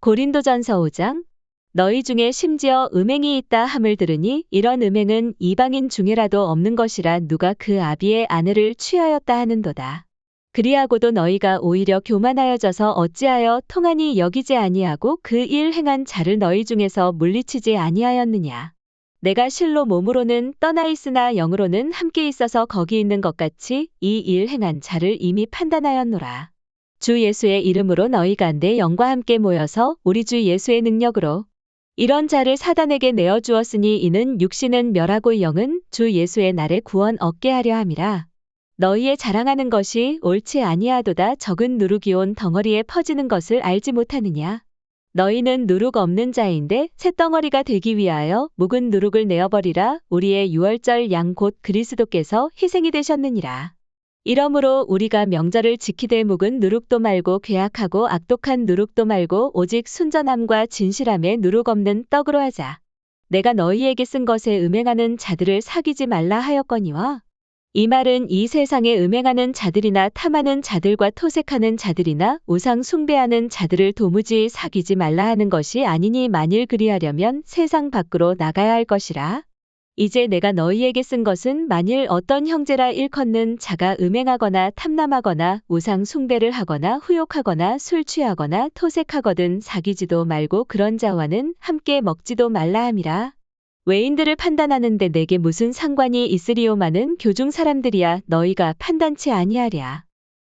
고린도전서 5장. 너희 중에 심지어 음행이 있다 함을 들으니 이런 음행은 이방인 중에라도 없는 것이라 누가 그 아비의 아내를 취하였다 하는도다. 그리하고도 너희가 오히려 교만하여져서 어찌하여 통하니 여기지 아니하고 그 일 행한 자를 너희 중에서 물리치지 아니하였느냐. 내가 실로 몸으로는 떠나 있으나 영으로는 함께 있어서 거기 있는 것 같이 이 일 행한 자를 이미 판단하였노라. 주 예수의 이름으로 너희가 내 영과 함께 모여서 우리 주 예수의 능력으로 이런 자를 사단에게 내어주었으니 이는 육신은 멸하고 영은 주 예수의 날에 구원 얻게 하려 함이라. 너희의 자랑하는 것이 옳지 아니하도다. 적은 누룩이 온 덩어리에 퍼지는 것을 알지 못하느냐. 너희는 누룩 없는 자인데 쇳덩어리가 되기 위하여 묵은 누룩을 내어버리라. 우리의 유월절 양 곧 그리스도께서 희생이 되셨느니라. 이러므로 우리가 명절을 지키되 묵은 누룩도 말고 괴악하고 악독한 누룩도 말고 오직 순전함과 진실함에 누룩 없는 떡으로 하자. 내가 너희에게 쓴 것에 음행하는 자들을 사귀지 말라 하였거니와 이 말은 이 세상에 음행하는 자들이나 탐하는 자들과 토색하는 자들이나 우상 숭배하는 자들을 도무지 사귀지 말라 하는 것이 아니니 만일 그리하려면 세상 밖으로 나가야 할 것이라. 이제 내가 너희에게 쓴 것은 만일 어떤 형제라 일컫는 자가 음행하거나 탐남하거나 우상 숭배를 하거나 후욕하거나 술 취하거나 토색하거든 사귀지도 말고 그런 자와는 함께 먹지도 말라 함이라. 외인들을 판단하는데 내게 무슨 상관이 있으리오마는 교중 사람들이야 너희가 판단치 아니하랴.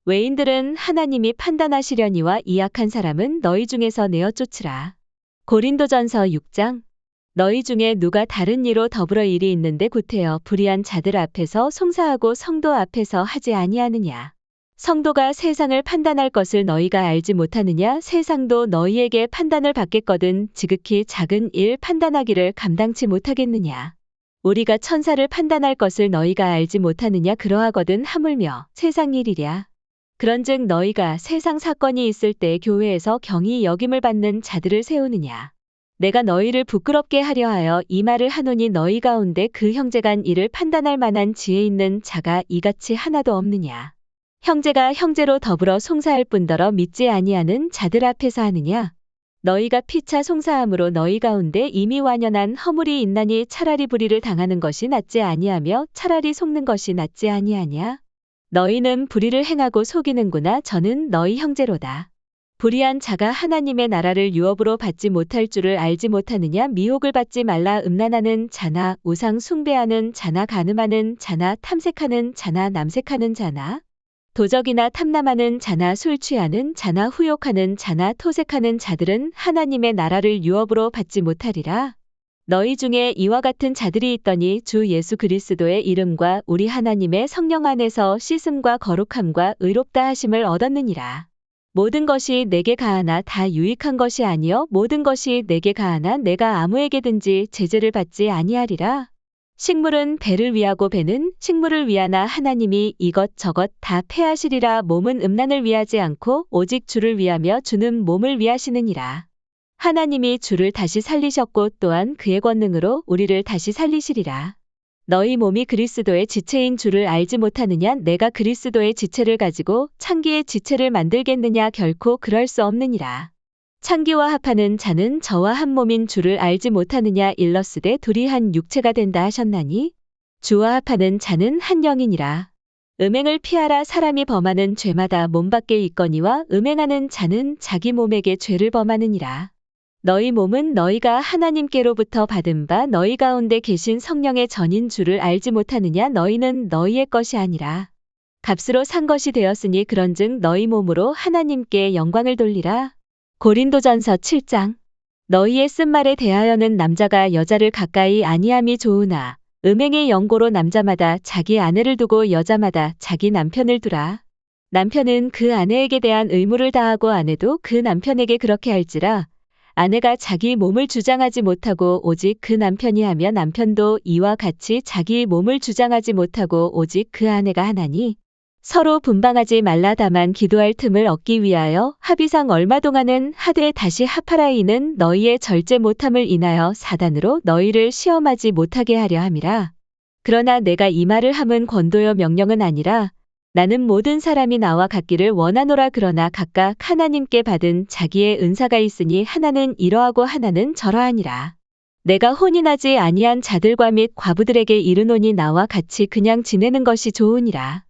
외인들은 하나님이 판단하시려니와 이 악한 사람은 너희 중에서 내어 쫓으라. 고린도전서 6장. 너희 중에 누가 다른 이로 더불어 일이 있는데 구태여 불의한 자들 앞에서 송사하고 성도 앞에서 하지 아니하느냐. 성도가 세상을 판단할 것을 너희가 알지 못하느냐. 세상도 너희에게 판단을 받겠거든 지극히 작은 일 판단하기를 감당치 못하겠느냐. 우리가 천사를 판단할 것을 너희가 알지 못하느냐. 그러하거든 하물며 세상 일이랴. 그런즉 너희가 세상 사건이 있을 때 교회에서 경히 여김을 받는 자들을 세우느냐. 내가 너희를 부끄럽게 하려 하여 이 말을 하노니 너희 가운데 그 형제간 일을 판단할 만한 지혜 있는 자가 이같이 하나도 없느냐. 형제가 형제로 더불어 송사할 뿐더러 믿지 아니하는 자들 앞에서 하느냐. 너희가 피차 송사함으로 너희 가운데 이미 완연한 허물이 있나니 차라리 불의를 당하는 것이 낫지 아니하며 차라리 속는 것이 낫지 아니하냐. 너희는 불의를 행하고 속이는구나. 저는 너희 형제로다. 불의한 자가 하나님의 나라를 유업으로 받지 못할 줄을 알지 못하느냐. 미혹을 받지 말라. 음란하는 자나 우상 숭배하는 자나 간음하는 자나 탐색하는 자나 남색하는 자나 도적이나 탐남하는 자나 술 취하는 자나 후욕하는 자나 토색하는 자들은 하나님의 나라를 유업으로 받지 못하리라. 너희 중에 이와 같은 자들이 있더니 주 예수 그리스도의 이름과 우리 하나님의 성령 안에서 씻음과 거룩함과 의롭다 하심을 얻었느니라. 모든 것이 내게 가하나 다 유익한 것이 아니요 모든 것이 내게 가하나 내가 아무에게든지 제재를 받지 아니하리라. 식물은 배를 위하고 배는 식물을 위하나 하나님이 이것저것 다 패하시리라. 몸은 음란을 위하지 않고 오직 주를 위하며 주는 몸을 위하시느니라. 하나님이 주를 다시 살리셨고 또한 그의 권능으로 우리를 다시 살리시리라. 너희 몸이 그리스도의 지체인 줄을 알지 못하느냐. 내가 그리스도의 지체를 가지고 창기의 지체를 만들겠느냐. 결코 그럴 수 없느니라. 창기와 합하는 자는 저와 한 몸인 줄을 알지 못하느냐. 일러스되 둘이 한 육체가 된다 하셨나니 주와 합하는 자는 한 영이니라. 음행을 피하라. 사람이 범하는 죄마다 몸 밖에 있거니와 음행하는 자는 자기 몸에게 죄를 범하느니라. 너희 몸은 너희가 하나님께로부터 받은 바 너희 가운데 계신 성령의 전인 줄을 알지 못하느냐. 너희는 너희의 것이 아니라 값으로 산 것이 되었으니 그런즉 너희 몸으로 하나님께 영광을 돌리라. 고린도전서 7장. 너희의 쓴 말에 대하여는 남자가 여자를 가까이 아니함이 좋으나 음행의 연고로 남자마다 자기 아내를 두고 여자마다 자기 남편을 두라. 남편은 그 아내에게 대한 의무를 다하고 아내도 그 남편에게 그렇게 할지라. 아내가 자기 몸을 주장하지 못하고 오직 그 남편이 하며 남편도 이와 같이 자기 몸을 주장하지 못하고 오직 그 아내가 하나니 서로 분방하지 말라. 다만 기도할 틈을 얻기 위하여 합의상 얼마 동안은 하되 다시 합하라. 이는 너희의 절제 못함을 인하여 사단으로 너희를 시험하지 못하게 하려 함이라. 그러나 내가 이 말을 함은 권도요 명령은 아니라 나는 모든 사람이 나와 같기를 원하노라. 그러나 각각 하나님께 받은 자기의 은사가 있으니 하나는 이러하고 하나는 저러하니라. 내가 혼인하지 아니한 자들과 및 과부들에게 이르노니 나와 같이 그냥 지내는 것이 좋으니라.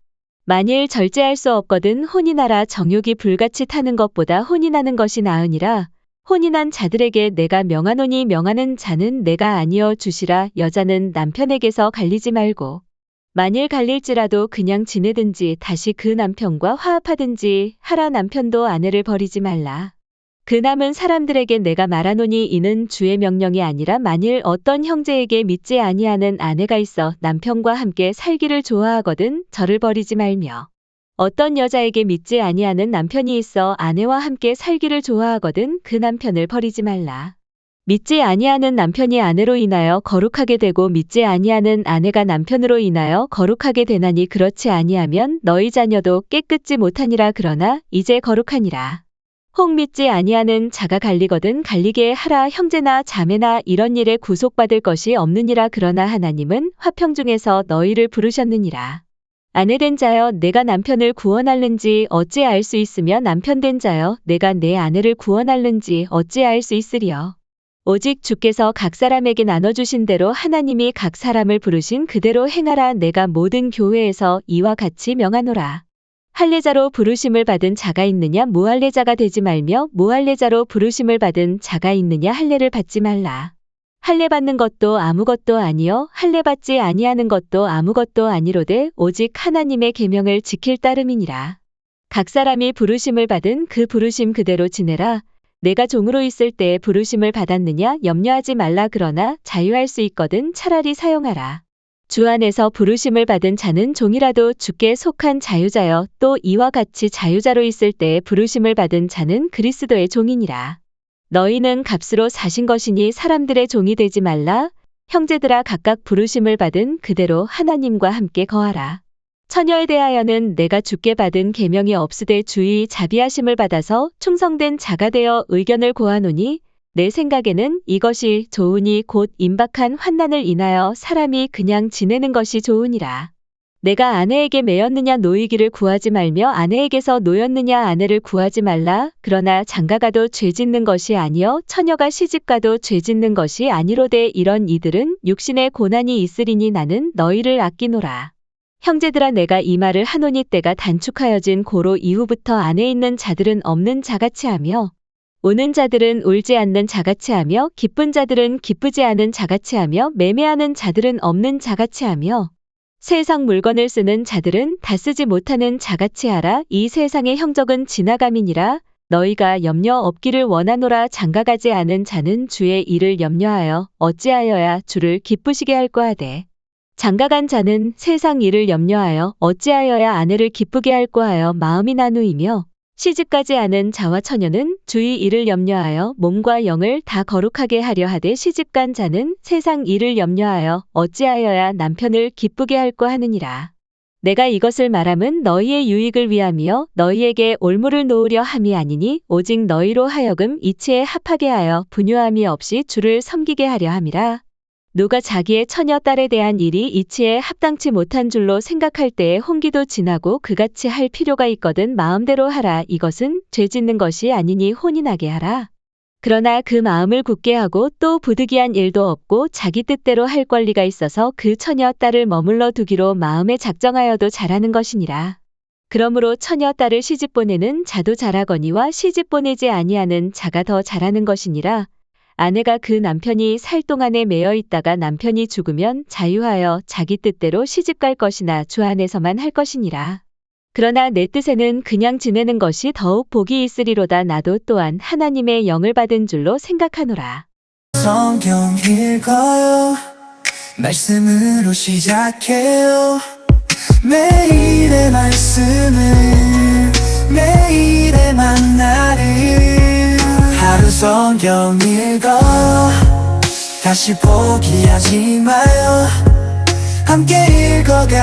만일 절제할 수 없거든 혼인하라. 정욕이 불같이 타는 것보다 혼인하는 것이 나으니라. 혼인한 자들에게 내가 명하노니 명하는 자는 내가 아니여 주시라. 여자는 남편에게서 갈리지 말고 만일 갈릴지라도 그냥 지내든지 다시 그 남편과 화합하든지 하라. 남편도 아내를 버리지 말라. 그 남은 사람들에게 내가 말하노니 이는 주의 명령이 아니라 만일 어떤 형제에게 믿지 아니하는 아내가 있어 남편과 함께 살기를 좋아하거든 저를 버리지 말며 어떤 여자에게 믿지 아니하는 남편이 있어 아내와 함께 살기를 좋아하거든 그 남편을 버리지 말라. 믿지 아니하는 남편이 아내로 인하여 거룩하게 되고 믿지 아니하는 아내가 남편으로 인하여 거룩하게 되나니 그렇지 아니하면 너희 자녀도 깨끗지 못하니라. 그러나 이제 거룩하니라. 혹 믿지 아니하는 자가 갈리거든 갈리게 하라. 형제나 자매나 이런 일에 구속받을 것이 없느니라. 그러나 하나님은 화평 중에서 너희를 부르셨느니라. 아내된 자여 내가 남편을 구원할는지 어찌 알 수 있으며 남편된 자여 내가 내 아내를 구원할는지 어찌 알 수 있으리요. 오직 주께서 각 사람에게 나눠주신 대로 하나님이 각 사람을 부르신 그대로 행하라. 내가 모든 교회에서 이와 같이 명하노라. 할례자로 부르심을 받은 자가 있느냐 무할례자가 되지 말며 무할례자로 부르심을 받은 자가 있느냐 할례를 받지 말라. 할례 받는 것도 아무것도 아니요 할례 받지 아니하는 것도 아무것도 아니로되 오직 하나님의 계명을 지킬 따름이니라. 각 사람이 부르심을 받은 그 부르심 그대로 지내라. 내가 종으로 있을 때에 부르심을 받았느냐 염려하지 말라. 그러나 자유할 수 있거든 차라리 사용하라. 주 안에서 부르심을 받은 자는 종이라도 주께 속한 자유자여 또 이와 같이 자유자로 있을 때에 부르심을 받은 자는 그리스도의 종이니라. 너희는 값으로 사신 것이니 사람들의 종이 되지 말라. 형제들아 각각 부르심을 받은 그대로 하나님과 함께 거하라. 처녀에 대하여는 내가 주께 받은 계명이 없으되 주의 자비하심을 받아서 충성된 자가 되어 의견을 고하노니 내 생각에는 이것이 좋으니 곧 임박한 환난을 인하여 사람이 그냥 지내는 것이 좋으니라. 내가 아내에게 매였느냐 노이기를 구하지 말며 아내에게서 노였느냐 아내를 구하지 말라. 그러나 장가가도 죄짓는 것이 아니요 처녀가 시집가도 죄짓는 것이 아니로되 이런 이들은 육신의 고난이 있으리니 나는 너희를 아끼노라. 형제들아 내가 이 말을 하노니 때가 단축하여진 고로 이후부터 안에 있는 자들은 없는 자같이 하며 우는 자들은 울지 않는 자같이 하며 기쁜 자들은 기쁘지 않은 자같이 하며 매매하는 자들은 없는 자같이 하며 세상 물건을 쓰는 자들은 다 쓰지 못하는 자같이 하라. 이 세상의 형적은 지나감이니라. 너희가 염려 없기를 원하노라. 장가가지 않은 자는 주의 일을 염려하여 어찌하여야 주를 기쁘시게 할까 하되 장가간 자는 세상 일을 염려하여 어찌하여야 아내를 기쁘게 할까 하여 마음이 나누이며 시집가지 않은 자와 처녀는 주의 일을 염려하여 몸과 영을 다 거룩하게 하려 하되 시집간 자는 세상 일을 염려하여 어찌하여야 남편을 기쁘게 할까 하느니라. 내가 이것을 말함은 너희의 유익을 위함이요 너희에게 올무를 놓으려 함이 아니니 오직 너희로 하여금 이치에 합하게 하여 분유함이 없이 주를 섬기게 하려 함이라. 누가 자기의 처녀 딸에 대한 일이 이치에 합당치 못한 줄로 생각할 때에 혼기도 지나고 그같이 할 필요가 있거든 마음대로 하라. 이것은 죄짓는 것이 아니니 혼인하게 하라. 그러나 그 마음을 굳게 하고 또 부득이한 일도 없고 자기 뜻대로 할 권리가 있어서 그 처녀 딸을 머물러 두기로 마음에 작정하여도 잘하는 것이니라. 그러므로 처녀 딸을 시집 보내는 자도 잘하거니와 시집 보내지 아니하는 자가 더 잘하는 것이니라. 아내가 그 남편이 살 동안에 매여 있다가 남편이 죽으면 자유하여 자기 뜻대로 시집갈 것이나 주 안에서만 할 것이니라. 그러나 내 뜻에는 그냥 지내는 것이 더욱 복이 있으리로다. 나도 또한 하나님의 영을 받은 줄로 생각하노라. 성경 읽어요. 말씀으로 시작해요. 매일의 말씀을 매일의 만나를 하루 성경 읽어 다시 포기하지 마요. 함께 읽어가